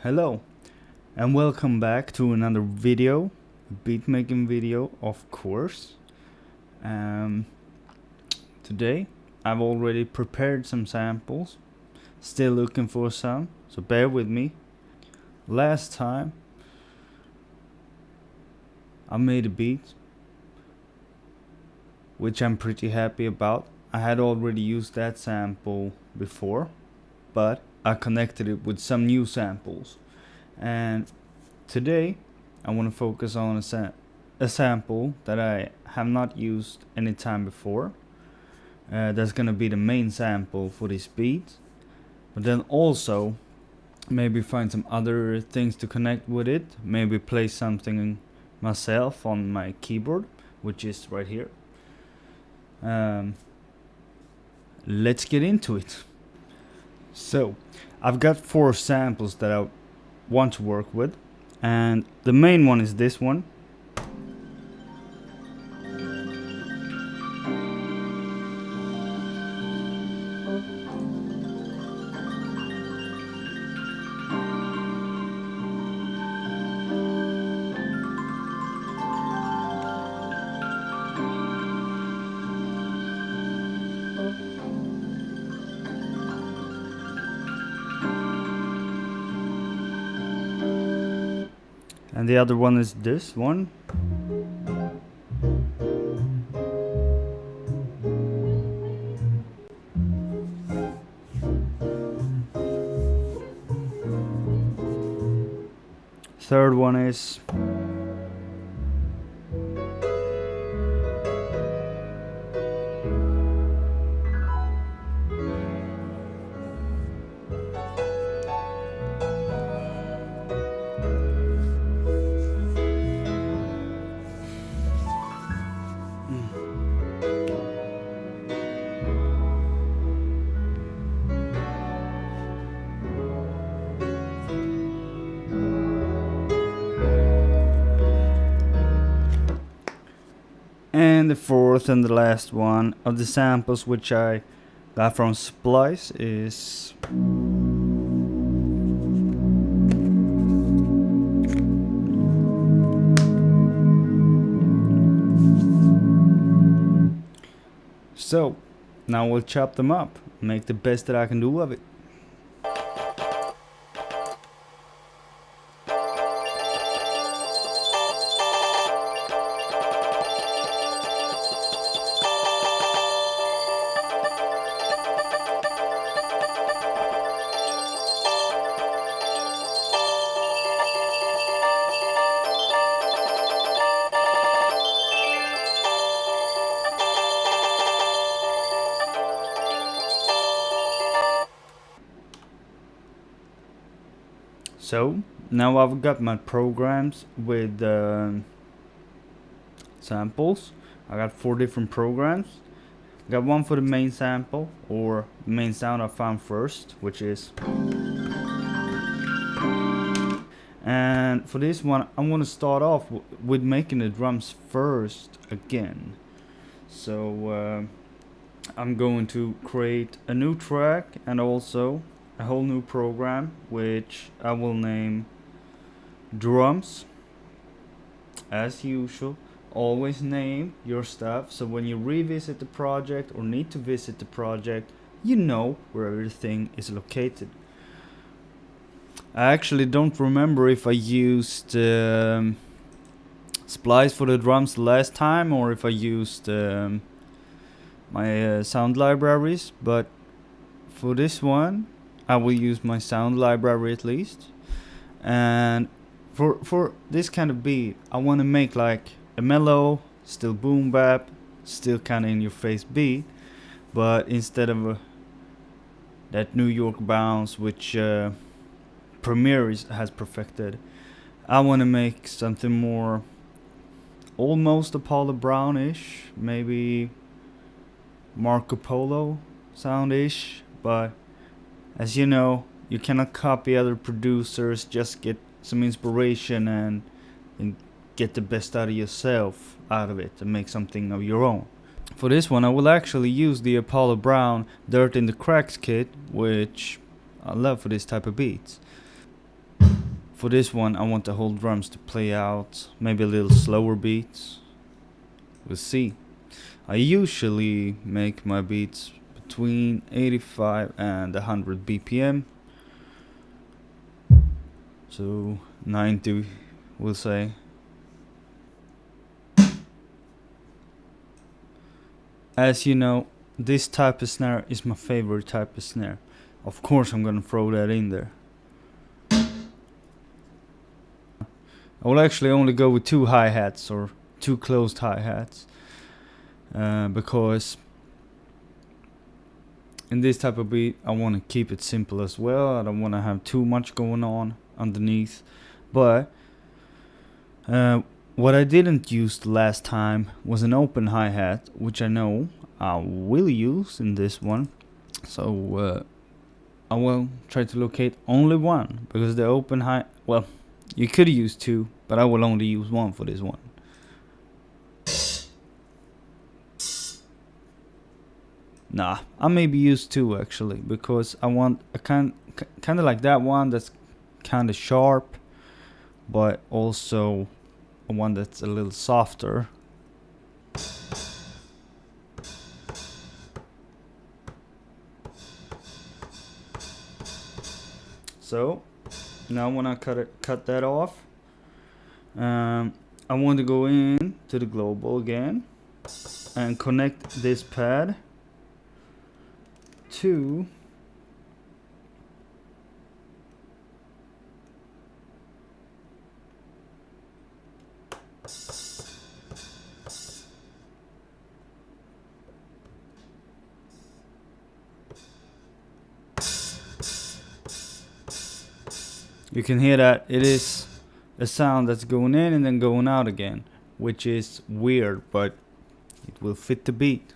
Hello and welcome back to another video, a beat making video of course. Today I've already prepared some samples, still looking for some, so bear with me. Last time I made a beat which I'm pretty happy about. I had already used that sample before, but I connected it with some new samples, and today I want to focus on a sample that I have not used any time before. That's gonna be the main sample for this beat, but then also maybe find some other things to connect with it, maybe play something myself on my keyboard, which is right here. Let's get into it. So I've got 4 samples that I want to work with, and the main one is this one. And the other one is this one. Third one is and the fourth and the last one of the samples which I got from Splice is so now we'll chop them up, make the best that I can do of it. So now I've got my programs with samples. I got 4 different programs. I got one for the main sample, or the main sound I found first, which is, and for this one I'm going to start off with making the drums first again. So I'm going to create a new track and also a whole new program which I will name drums. As usual, always name your stuff so when you revisit the project or need to visit the project, you know where everything is located. I actually don't remember if I used Splice for the drums last time or if I used my sound libraries, but for this one I will use my sound library at least. And for this kind of beat I want to make like a mellow, still boom bap, still kind of in your face beat, but instead of that New York bounce which Premiere has perfected, I want to make something more almost Apollo Brown-ish, maybe Marco Polo sound-ish, but as you know, you cannot copy other producers, just get some inspiration and get the best out of yourself out of it and make something of your own. For this one I will actually use the Apollo Brown Dirt in the Cracks kit, which I love for this type of beats. for this one, I want the whole drums to play out, maybe a little slower beats. We'll see. I usually make my beats between 85 and 100 BPM. So 90, we'll say. As you know, this type of snare is my favorite type of snare. Of course I'm gonna throw that in there. I will actually only go with 2 hi-hats or 2 closed hi-hats. Because in this type of beat I want to keep it simple as well. I don't want to have too much going on underneath. But what I didn't use the last time was an open hi-hat, which I know I will use in this one. So I will try to locate only one, because the open hi, well, you could use 2, but I will only use 1 for this one. Nah, I maybe use 2 actually, because I want a kind of like that one that's kind of sharp, but also a one that's a little softer. So now when I cut that off, I want to go in to the global again and connect this pad to you can hear that it is a sound that's going in and then going out again, which is weird, but it will fit the beat.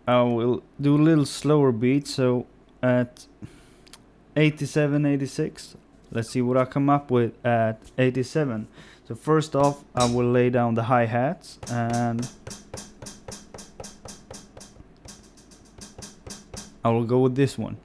I will do a little slower beat, so at 87, 86, let's see what I come up with at 87. So first off, I will lay down the hi-hats, and I will go with this one.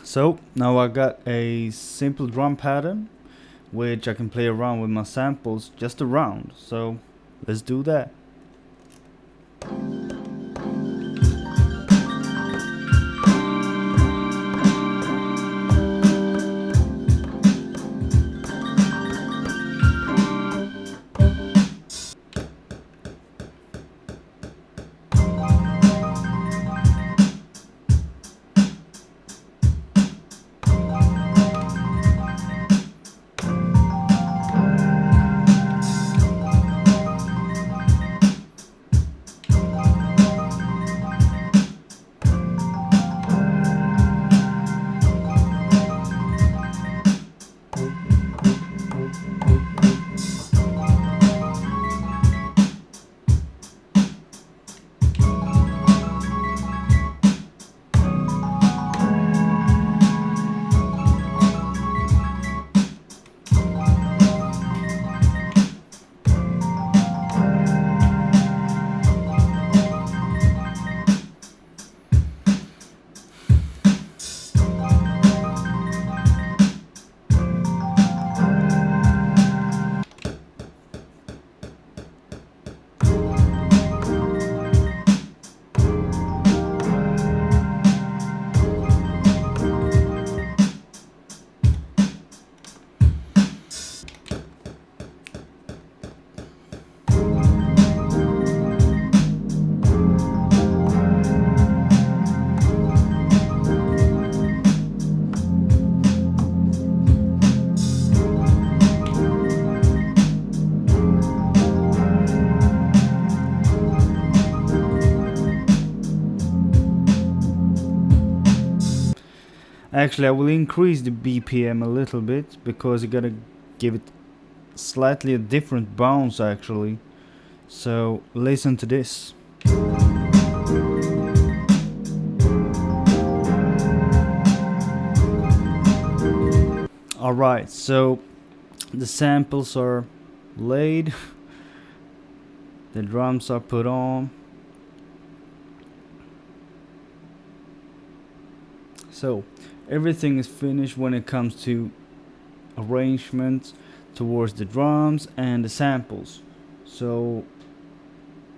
So now I got a simple drum pattern which I can play around with my samples just around. So let's do that. Actually, I will increase the BPM a little bit because you gotta give it slightly a different bounce actually. So listen to this. Alright, so the samples are laid, the drums are put on. So everything is finished when it comes to arrangement towards the drums and the samples. So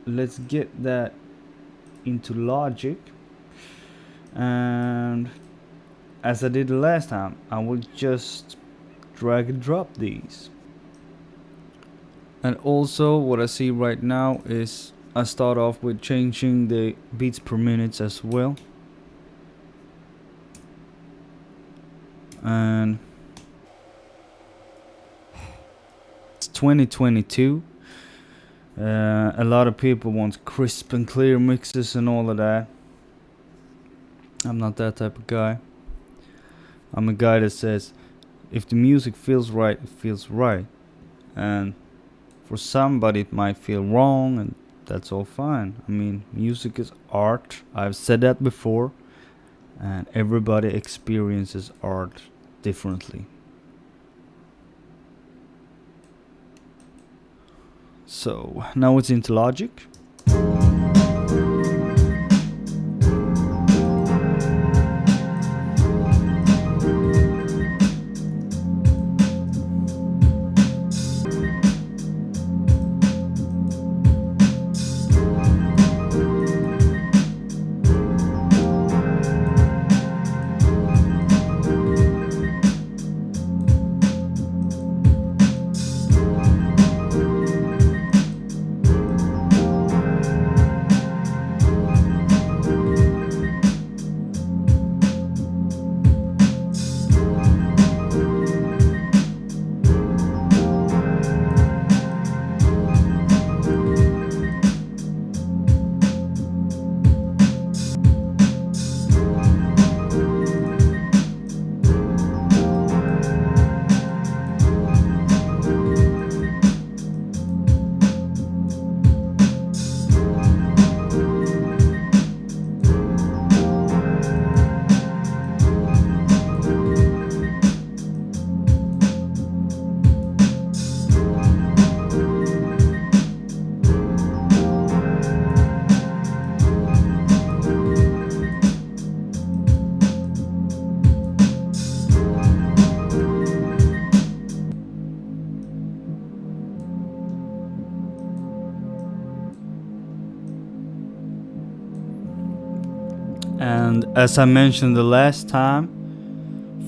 let's get that into Logic, and as I did the last time, I will just drag and drop these. And also what I see right now is I start off with changing the beats per minute as well. And it's 2022. A lot of people want crisp and clear mixes and all of that. I'm not that type of guy. I'm a guy that says if the music feels right, it feels right. And for somebody it might feel wrong, and that's all fine. I mean, music is art. I've said that before. And everybody experiences art differently. So now it's into Logic. And as I mentioned the last time,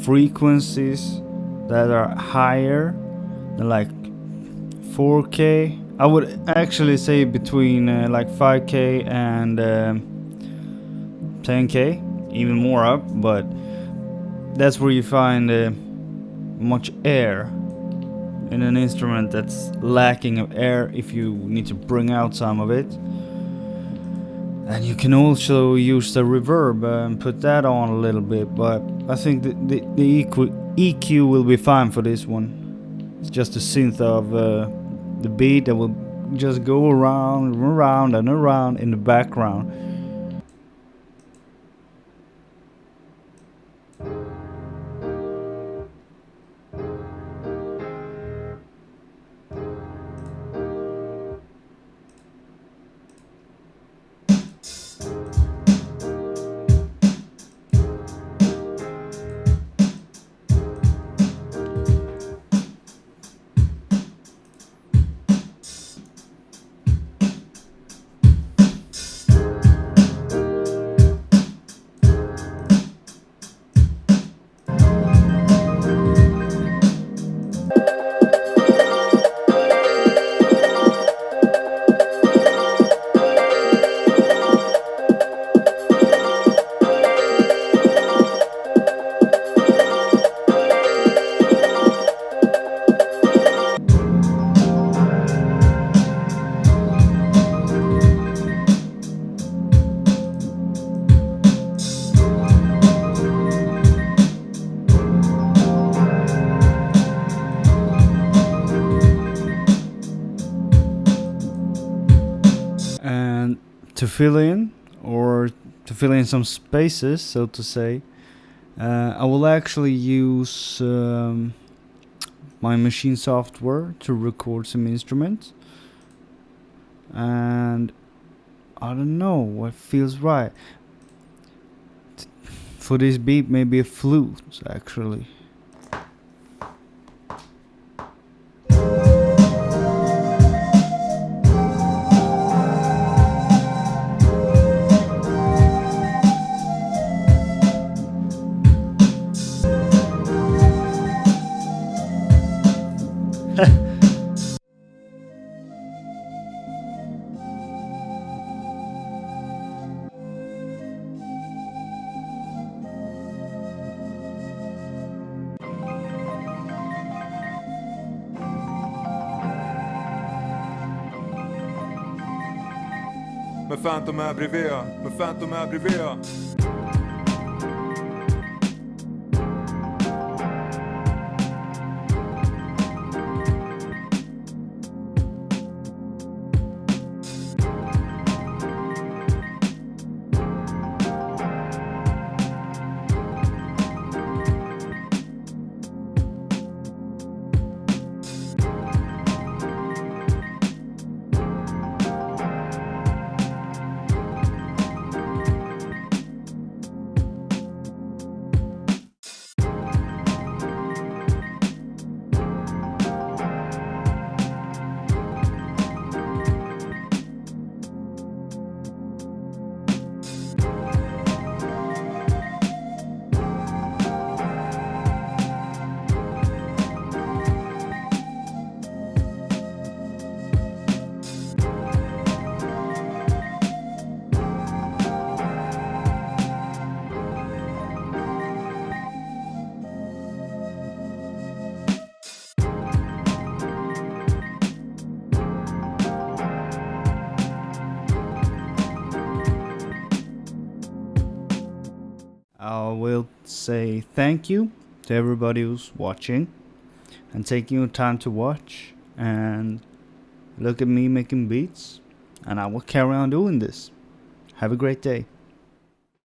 frequencies that are higher than like 4K, I would actually say between like 5K and 10K, even more up, but that's where you find much air in an instrument that's lacking of air if you need to bring out some of it. And you can also use the reverb and put that on a little bit, but I think the EQ will be fine for this one. It's just a synth of the beat that will just go around and around and around in the background. And to fill in, or to fill in some spaces, so to say, I will actually use my machine software to record some instruments. And I don't know what feels right. For this beat, maybe a flute, actually. Men fan de är bredvid, men fan de är bredvid. I will say thank you to everybody who's watching and taking your time to watch and look at me making beats, and I will carry on doing this. Have a great day.